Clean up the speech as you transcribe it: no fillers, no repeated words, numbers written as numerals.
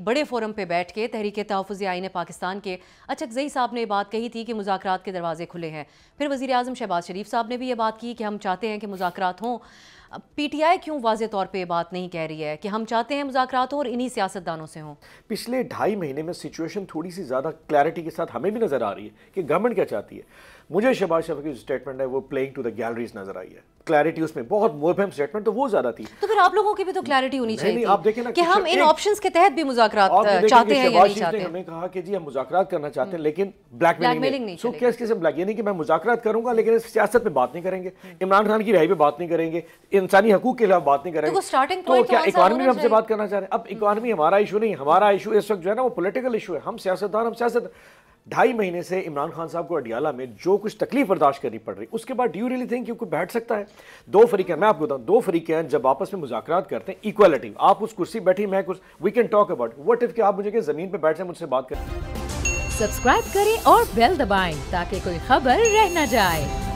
बड़े फोरम पे बैठ के तहरीक तहफ़्फ़ुज़ आईन पाकिस्तान के अचकज़ई साहब ने बात कही थी कि मुज़ाकरात के दरवाजे खुले हैं। फिर वज़ीर आज़म शहबाज शरीफ साहब ने भी ये बात की कि हम चाहते हैं कि मुज़ाकरात हों। पीटीआई क्यों वाज़े तौर पे ये बात नहीं कह रही है कि हम चाहते हैं मुज़ाकरात हों और इन्हीं सियासतदानों से हों? पिछले 2.5 महीने में सिचुएशन थोड़ी सी ज़्यादा क्लैरिटी के साथ हमें भी नज़र आ रही है कि गवर्नमेंट क्या चाहती है। मुझे शहबाज शरीफ की स्टेटमेंट है वो प्लेइंग टू द गैलरीज नजर आई है। क्लैरिटी उसमें बहुत मुबहम स्टेटमेंट तो वो ज़्यादा थी। तो फिर आप लोगों की भी तो क्लैरिटी होनी चाहिए आप देखें ना कि हम इन ऑप्शंस के तहत भी मुज़ाकरात चाहते हैं या नहीं चाहते। हमें कहा कि जी हम मुज़ाकरात करना चाहते हैं लेकिन ब्लैकमेलिंग नहीं। सो किस किस्म ब्लैक, यानी कि मैं मुज़ाकरात करूंगा लेकिन सियासत पे बात नहीं करेंगे, इमरान खान की रिहाई पे बात नहीं करेंगे, इंसानी हकूक के खिलाफ बात नहीं करेंगे। तो क्या इकॉनमी में हमसे बात करना चाह रहे हैं? अब इकॉनमी हमारा इशू नहीं, हमारा इशू इस वक्त जो है ना वो पॉलिटिकल इशू है। हम सियासतदान, हम सियासत 2.5 महीने से इमरान खान साहब को अडियाला में जो कुछ तकलीफ बर्दाश्त करनी पड़ रही, उसके बाद डू यू रियली थिंक कि कोई बैठ सकता है? दो फरीक हैं, मैं आपको बताऊं, दो फरीक हैं जब आपस में मुज़ाकरात करते हैं, इक्वालिटी, आप उस कुर्सी बैठी, मैं कुछ, we can talk about what if कि आप मुझे जमीन पे बैठ जाए मुझसे बात करें। सब्सक्राइब करें और बेल दबाएं ताकि कोई खबर रह न जाए।